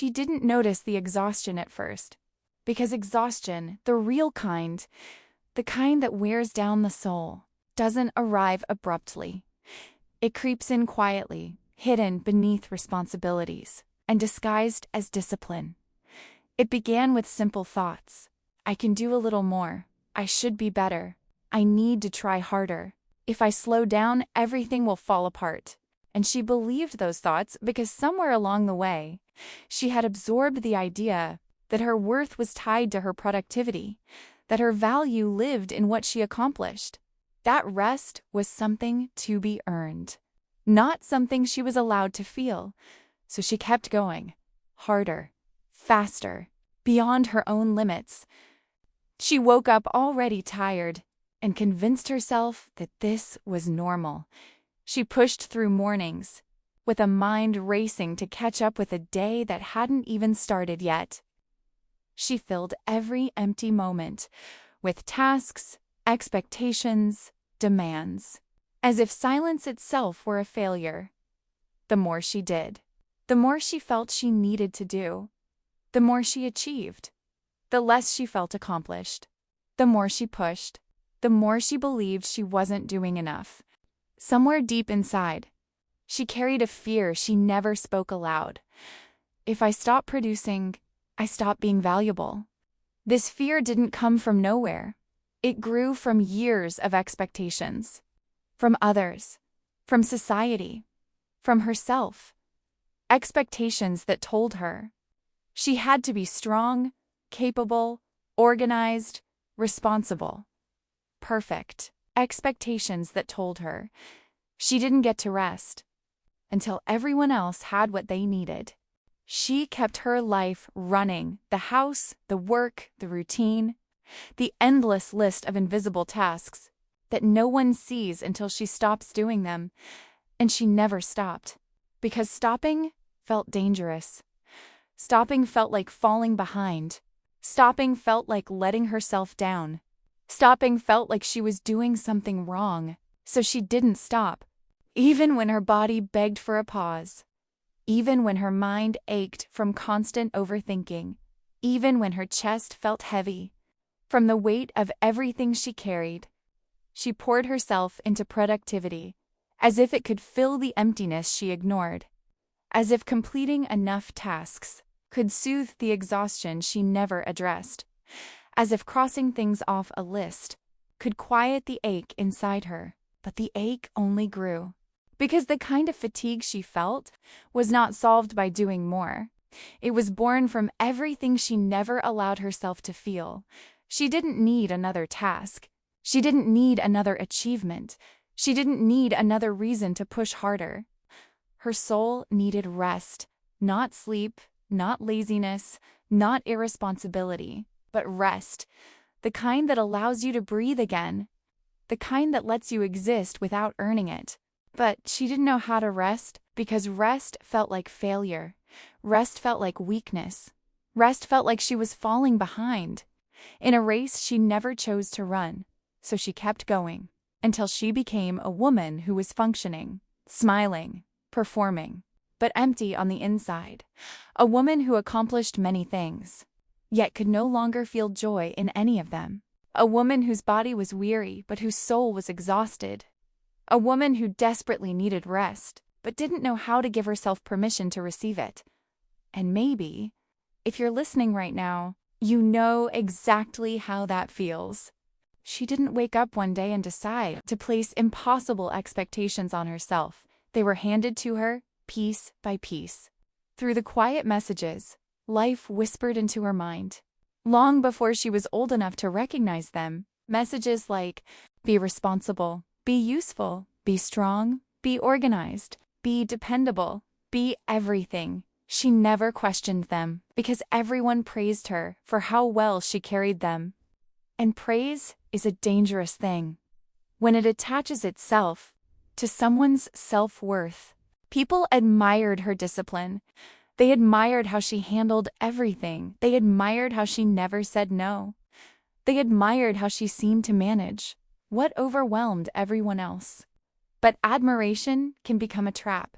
She didn't notice the exhaustion at first, because exhaustion, the real kind, the kind that wears down the soul, doesn't arrive abruptly. It creeps in quietly, hidden beneath responsibilities, and disguised as discipline. It began with simple thoughts. I can do a little more. I should be better. I need to try harder. If I slow down, everything will fall apart. And she believed those thoughts because somewhere along the way, she had absorbed the idea that her worth was tied to her productivity, that her value lived in what she accomplished. That rest was something to be earned, not something she was allowed to feel. So she kept going, harder, faster, beyond her own limits. She woke up already tired and convinced herself that this was normal. She pushed through mornings, with a mind racing to catch up with a day that hadn't even started yet. She filled every empty moment with tasks, expectations, demands, as if silence itself were a failure. The more she did, the more she felt she needed to do. The more she achieved, the less she felt accomplished. The more she pushed, the more she believed she wasn't doing enough. Somewhere deep inside, she carried a fear she never spoke aloud. If I stop producing, I stop being valuable. This fear didn't come from nowhere. It grew from years of expectations. From others, from society, from herself. Expectations that told her she had to be strong, capable, organized, responsible, perfect. Expectations that told her she didn't get to rest until everyone else had what they needed. She kept her life running, the house, the work, the routine, the endless list of invisible tasks that no one sees until she stops doing them, and she never stopped. Because stopping felt dangerous. Stopping felt like falling behind. Stopping felt like letting herself down. Stopping felt like she was doing something wrong, so she didn't stop, even when her body begged for a pause, even when her mind ached from constant overthinking, even when her chest felt heavy from the weight of everything she carried. She poured herself into productivity, as if it could fill the emptiness she ignored, as if completing enough tasks could soothe the exhaustion she never addressed, as if crossing things off a list could quiet the ache inside her. But the ache only grew, because the kind of fatigue she felt was not solved by doing more. It was born from everything she never allowed herself to feel. She didn't need another task. She didn't need another achievement. She didn't need another reason to push harder. Her soul needed rest, not sleep, not laziness, not irresponsibility, but rest, the kind that allows you to breathe again, the kind that lets you exist without earning it. But she didn't know how to rest because rest felt like failure. Rest felt like weakness. Rest felt like she was falling behind in a race she never chose to run. So she kept going until she became a woman who was functioning, smiling, performing, but empty on the inside. A woman who accomplished many things, yet could no longer feel joy in any of them. A woman whose body was weary, but whose soul was exhausted. A woman who desperately needed rest, but didn't know how to give herself permission to receive it. And maybe, if you're listening right now, you know exactly how that feels. She didn't wake up one day and decide to place impossible expectations on herself. They were handed to her, piece by piece. Through the quiet messages, life whispered into her mind. Long before she was old enough to recognize them, messages like, be responsible, be useful, be strong, be organized, be dependable, be everything. She never questioned them because everyone praised her for how well she carried them. And praise is a dangerous thing. When it attaches itself to someone's self-worth. People admired her discipline. They admired how she handled everything. They admired how she never said no. They admired how she seemed to manage what overwhelmed everyone else. But admiration can become a trap,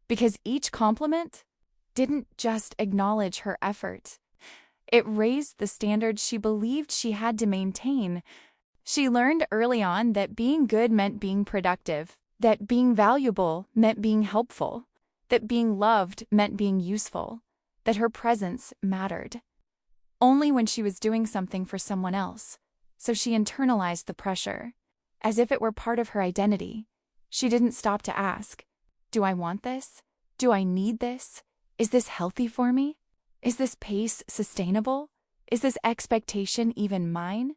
because each compliment didn't just acknowledge her effort. It raised the standards she believed she had to maintain. She learned early on that being good meant being productive, that being valuable meant being helpful, that being loved meant being useful, that her presence mattered. Only when she was doing something for someone else. So she internalized the pressure, as if it were part of her identity. She didn't stop to ask, do I want this? Do I need this? Is this healthy for me? Is this pace sustainable? Is this expectation even mine?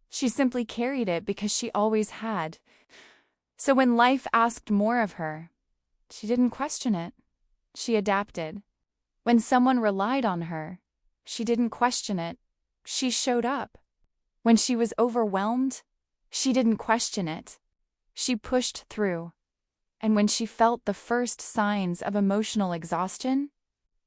She simply carried it because she always had. So when life asked more of her, she didn't question it. She adapted. When someone relied on her, she didn't question it. She showed up. When she was overwhelmed, she didn't question it. She pushed through. And when she felt the first signs of emotional exhaustion,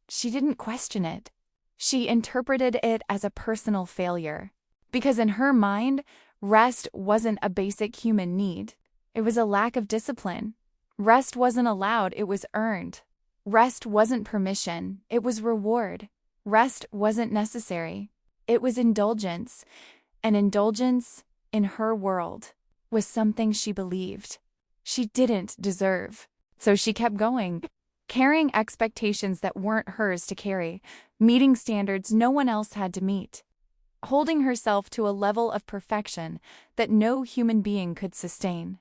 she didn't question it. She interpreted it as a personal failure. Because in her mind, rest wasn't a basic human need. It was a lack of discipline. Rest wasn't allowed, it was earned. Rest wasn't permission, it was reward. Rest wasn't necessary, it was indulgence. And indulgence, in her world, was something she believed she didn't deserve. So she kept going, carrying expectations that weren't hers to carry, meeting standards no one else had to meet, holding herself to a level of perfection that no human being could sustain.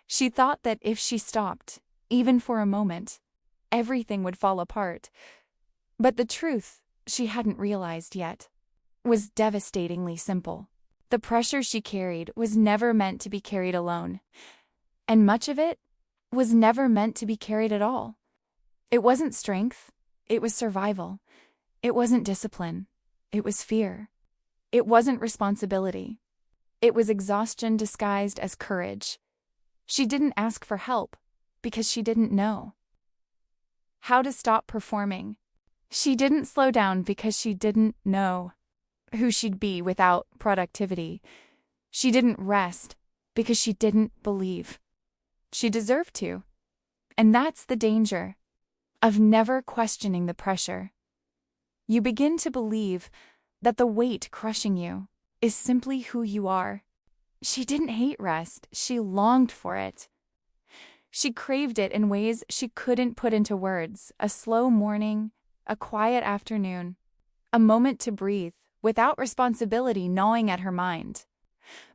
She thought that if she stopped, even for a moment, everything would fall apart. But the truth, she hadn't realized yet, was devastatingly simple. The pressure she carried was never meant to be carried alone. And much of it was never meant to be carried at all. It wasn't strength, it was survival. It wasn't discipline, it was fear. It wasn't responsibility. It was exhaustion disguised as courage. She didn't ask for help because she didn't know how to stop performing. She didn't slow down because she didn't know who she'd be without productivity. She didn't rest because she didn't believe she deserved to. And that's the danger of never questioning the pressure. You begin to believe that the weight crushing you is simply who you are. She didn't hate rest, she longed for it. She craved it in ways she couldn't put into words. A slow morning, a quiet afternoon, a moment to breathe without responsibility gnawing at her mind.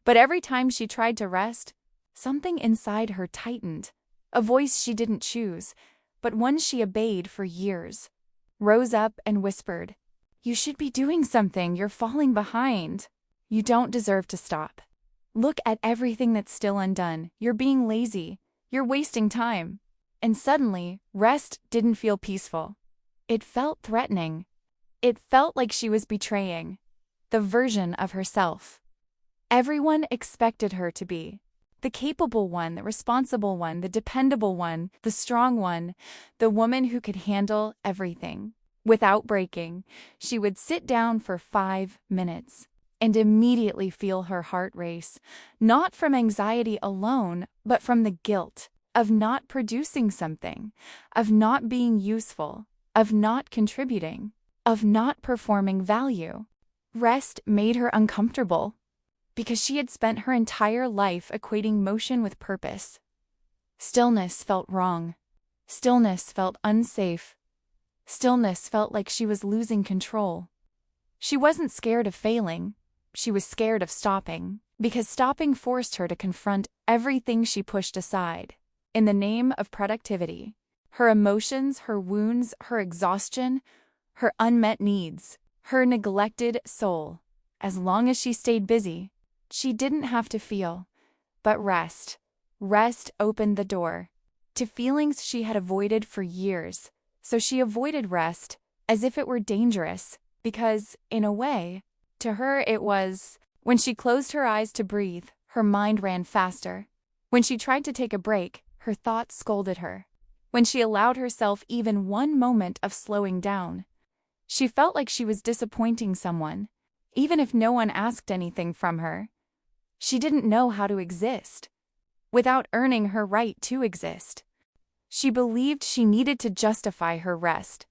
But every time she tried to rest, something inside her tightened. A voice she didn't choose, but one she obeyed for years, rose up and whispered, "You should be doing something, you're falling behind. You don't deserve to stop. Look at everything that's still undone. You're being lazy. You're wasting time." And suddenly, rest didn't feel peaceful. It felt threatening. It felt like she was betraying the version of herself everyone expected her to be. The capable one, the responsible one, the dependable one, the strong one, the woman who could handle everything. Without breaking, she would sit down for 5 minutes and immediately feel her heart race, not from anxiety alone, but from the guilt of not producing something, of not being useful, of not contributing, of not performing value. Rest made her uncomfortable because she had spent her entire life equating motion with purpose. Stillness felt wrong. Stillness felt unsafe. Stillness felt like she was losing control. She wasn't scared of failing. She was scared of stopping, because stopping forced her to confront everything she pushed aside in the name of productivity. Her emotions, her wounds, her exhaustion, her unmet needs, her neglected soul. As long as she stayed busy, she didn't have to feel. But rest opened the door to feelings she had avoided for years. So she avoided rest as if it were dangerous, because, in a way, to her it was. When she closed her eyes to breathe, her mind ran faster. When she tried to take a break, her thoughts scolded her. When she allowed herself even one moment of slowing down, she felt like she was disappointing someone, even if no one asked anything from her. She didn't know how to exist without earning her right to exist. She believed she needed to justify her rest,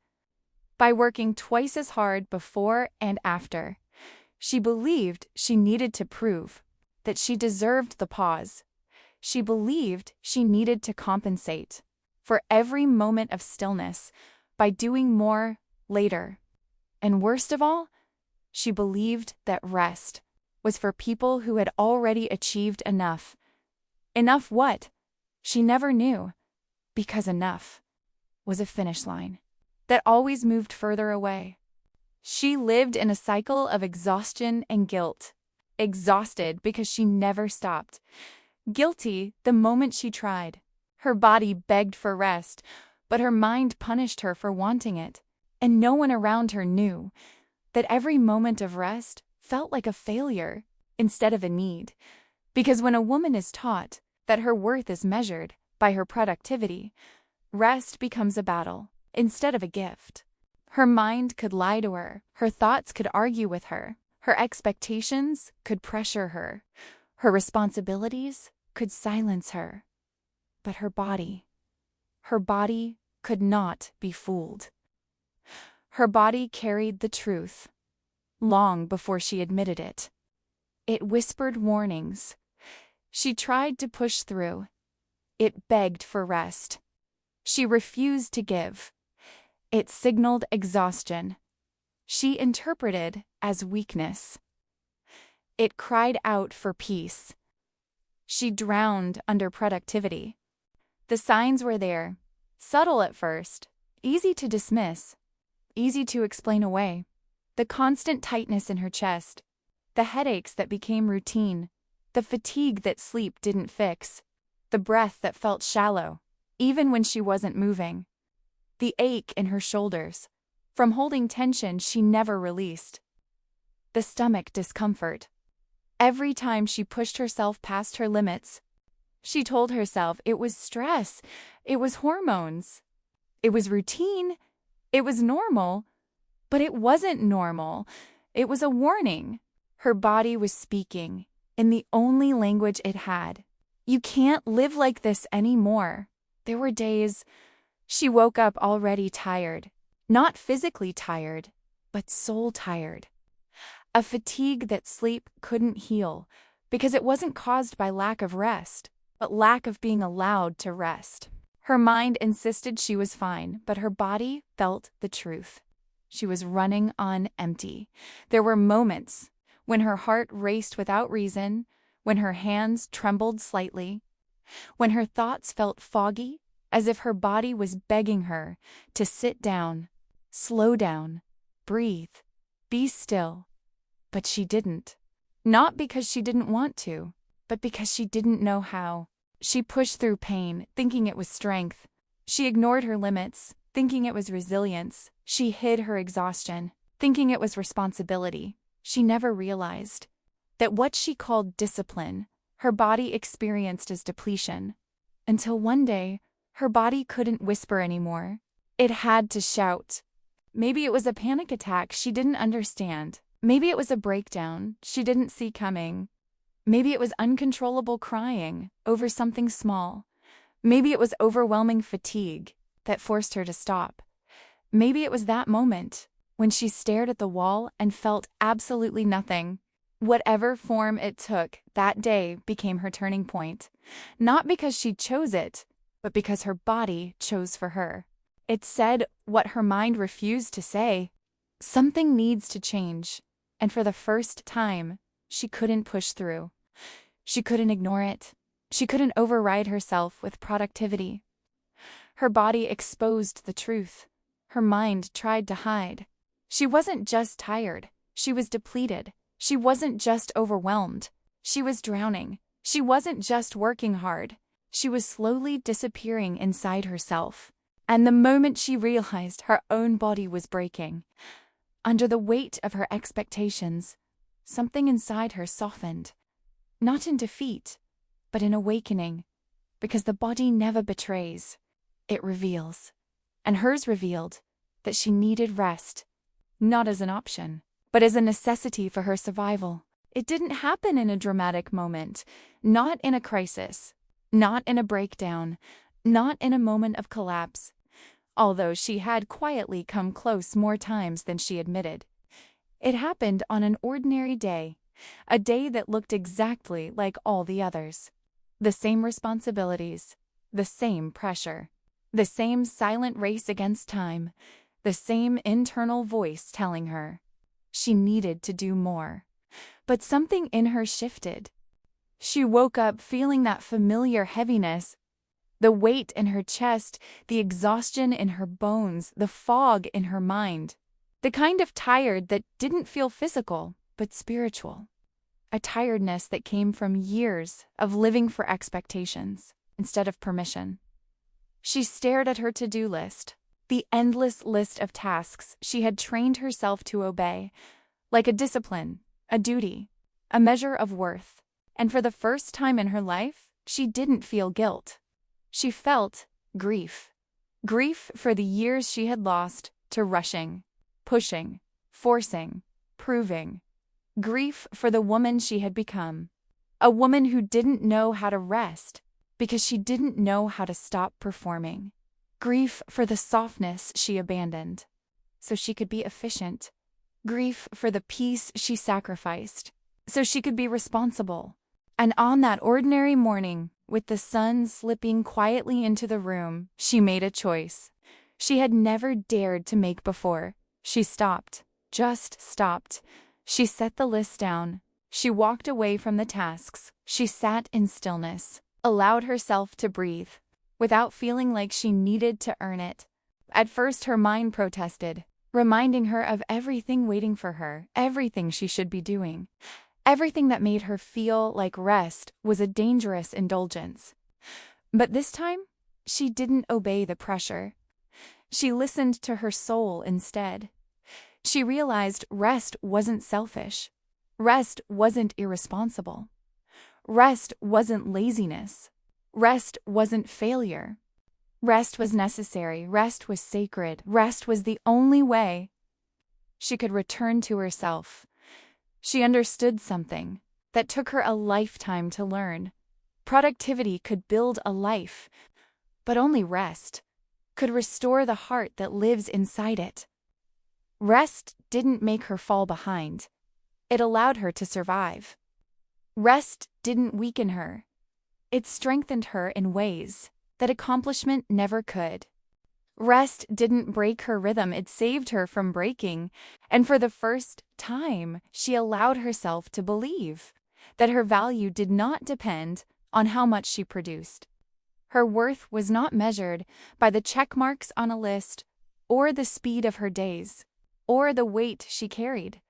by working twice as hard before and after. She believed she needed to prove that she deserved the pause. She believed she needed to compensate for every moment of stillness by doing more later. And worst of all, she believed that rest was for people who had already achieved enough. Enough what? She never knew, because enough was a finish line that always moved further away. She lived in a cycle of exhaustion and guilt. Exhausted because she never stopped. Guilty the moment she tried. Her body begged for rest, but her mind punished her for wanting it. And no one around her knew that every moment of rest felt like a failure instead of a need. Because when a woman is taught that her worth is measured by her productivity, rest becomes a battle instead of a gift. Her mind could lie to her, her thoughts could argue with her, her expectations could pressure her, her responsibilities could silence her. But her body could not be fooled. Her body carried the truth long before she admitted it. It whispered warnings. She tried to push through. It begged for rest. She refused to give. It signaled exhaustion. She interpreted as weakness. It cried out for peace. She drowned under productivity. The signs were there, subtle at first, easy to dismiss, easy to explain away. The constant tightness in her chest, the headaches that became routine, the fatigue that sleep didn't fix, the breath that felt shallow, even when she wasn't moving, the ache in her shoulders, from holding tension she never released, the stomach discomfort. Every time she pushed herself past her limits, she told herself it was stress, it was hormones, it was routine, it was normal. But it wasn't normal. It was a warning. Her body was speaking in the only language it had. You can't live like this anymore. There were days she woke up already tired. Not physically tired, but soul tired. A fatigue that sleep couldn't heal because it wasn't caused by lack of rest, but lack of being allowed to rest. Her mind insisted she was fine, but her body felt the truth. She was running on empty. There were moments when her heart raced without reason, when her hands trembled slightly, when her thoughts felt foggy, as if her body was begging her to sit down, slow down, breathe, be still. But she didn't. Not because she didn't want to, but because she didn't know how. She pushed through pain, thinking it was strength. She ignored her limits, thinking it was resilience. She hid her exhaustion, thinking it was responsibility. She never realized that what she called discipline, her body experienced as depletion. Until one day, her body couldn't whisper anymore. It had to shout. Maybe it was a panic attack she didn't understand. Maybe it was a breakdown she didn't see coming. Maybe it was uncontrollable crying over something small. Maybe it was overwhelming fatigue that forced her to stop. Maybe it was that moment when she stared at the wall and felt absolutely nothing. Whatever form it took, that day became her turning point. Not because she chose it, but because her body chose for her. It said what her mind refused to say. Something needs to change. And for the first time, she couldn't push through. She couldn't ignore it. She couldn't override herself with productivity. Her body exposed the truth. Her mind tried to hide. She wasn't just tired. She was depleted. She wasn't just overwhelmed. She was drowning. She wasn't just working hard. She was slowly disappearing inside herself. And the moment she realized her own body was breaking, under the weight of her expectations, something inside her softened. Not in defeat, but in awakening. Because the body never betrays. It reveals. And hers revealed that she needed rest, not as an option, but as a necessity for her survival. It didn't happen in a dramatic moment, not in a crisis, not in a breakdown, not in a moment of collapse. although she had quietly come close more times than she admitted. It happened on an ordinary day, a day that looked exactly like all the others. The same responsibilities, the same pressure, the same silent race against time, the same internal voice telling her she needed to do more. But something in her shifted. She woke up feeling that familiar heaviness, the weight in her chest, the exhaustion in her bones, the fog in her mind. The kind of tired that didn't feel physical, but spiritual. A tiredness that came from years of living for expectations instead of permission. She stared at her to-do list, the endless list of tasks she had trained herself to obey, like a discipline, a duty, a measure of worth. And for the first time in her life, she didn't feel guilt. She felt grief. Grief for the years she had lost to rushing, pushing, forcing, proving. Grief for the woman she had become. A woman who didn't know how to rest because she didn't know how to stop performing. Grief for the softness she abandoned so she could be efficient. Grief for the peace she sacrificed so she could be responsible. And on that ordinary morning, with the sun slipping quietly into the room, she made a choice she had never dared to make before. She stopped, just stopped. She set the list down. She walked away from the tasks. She sat in stillness, allowed herself to breathe, without feeling like she needed to earn it. At first her mind protested, reminding her of everything waiting for her, everything she should be doing. Everything that made her feel like rest was a dangerous indulgence. But this time, she didn't obey the pressure. She listened to her soul instead. She realized rest wasn't selfish. Rest wasn't irresponsible. Rest wasn't laziness. Rest wasn't failure. Rest was necessary. Rest was sacred. Rest was the only way she could return to herself. She understood something that took her a lifetime to learn. Productivity could build a life, but only rest could restore the heart that lives inside it. Rest didn't make her fall behind. It allowed her to survive. Rest didn't weaken her. It strengthened her in ways that accomplishment never could. Rest didn't break her rhythm, it saved her from breaking. And for the first time, she allowed herself to believe that her value did not depend on how much she produced. Her worth was not measured by the check marks on a list, or the speed of her days, or the weight she carried.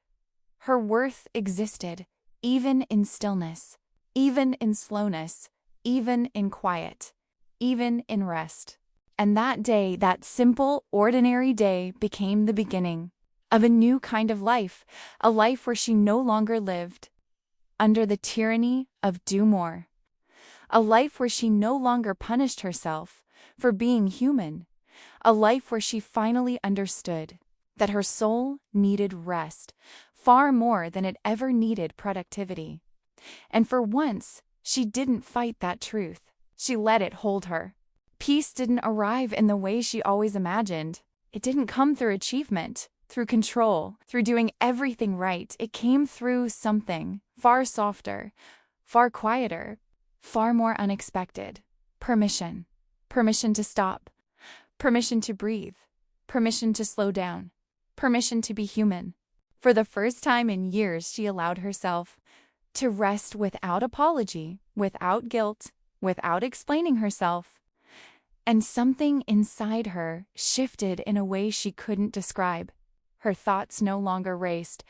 Her worth existed, even in stillness, even in slowness, even in quiet, even in rest. And that day, that simple, ordinary day, became the beginning of a new kind of life, a life where she no longer lived under the tyranny of do more, a life where she no longer punished herself for being human, a life where she finally understood that her soul needed rest far more than it ever needed productivity. And for once, she didn't fight that truth. She let it hold her. Peace didn't arrive in the way she always imagined. It didn't come through achievement, through control, through doing everything right. It came through something far softer, far quieter, far more unexpected. Permission. Permission to stop. Permission to breathe. Permission to slow down. Permission to be human. For the first time in years, she allowed herself to rest without apology, without guilt, without explaining herself. And something inside her shifted in a way she couldn't describe. Her thoughts no longer raced.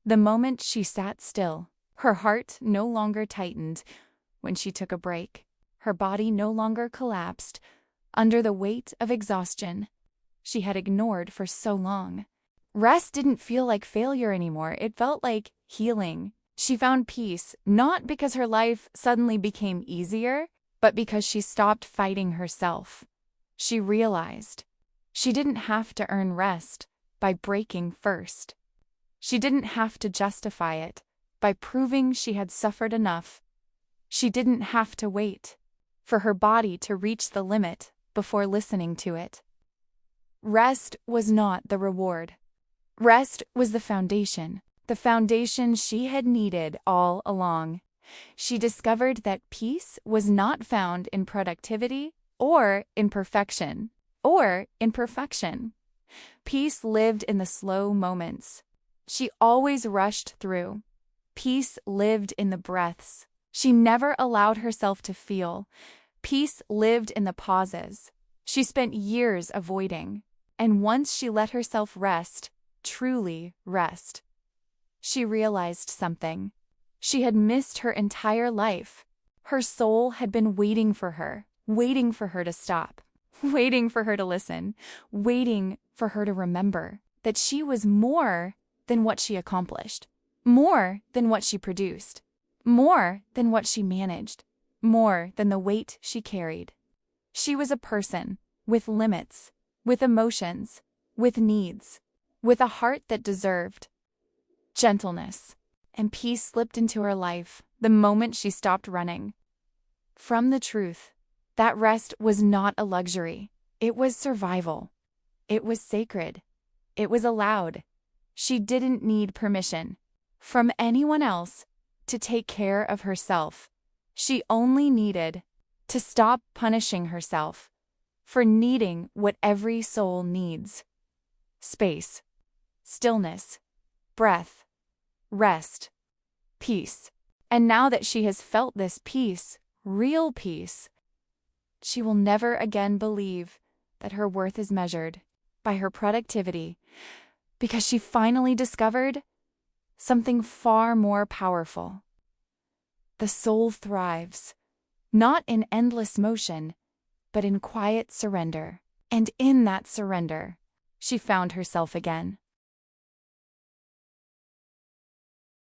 The moment she sat still, her heart no longer tightened. When she took a break, her body no longer collapsed under the weight of exhaustion she had ignored for so long. Rest didn't feel like failure anymore. It felt like healing. She found peace, not because her life suddenly became easier, but because she stopped fighting herself. She realized she didn't have to earn rest by breaking first. She didn't have to justify it by proving she had suffered enough. She didn't have to wait for her body to reach the limit before listening to it. Rest was not the reward. Rest was the foundation she had needed all along. She discovered that peace was not found in productivity or in perfection, or in perfection. Peace lived in the slow moments she always rushed through. Peace lived in the breaths she never allowed herself to feel. Peace lived in the pauses she spent years avoiding. And once she let herself rest, truly rest, she realized something she had missed her entire life. Her soul had been waiting for her to stop, waiting for her to listen, waiting for her to remember that she was more than what she accomplished, more than what she produced, more than what she managed, more than the weight she carried. She was a person with limits, with emotions, with needs, with a heart that deserved gentleness. And peace slipped into her life the moment she stopped running from the truth. That rest was not a luxury. It was survival. It was sacred. It was allowed. She didn't need permission from anyone else to take care of herself. She only needed to stop punishing herself for needing what every soul needs: space, stillness, breath, rest, peace. And now that she has felt this peace, real peace, she will never again believe that her worth is measured by her productivity, because she finally discovered something far more powerful. The soul thrives, not in endless motion, but in quiet surrender. And in that surrender, she found herself again.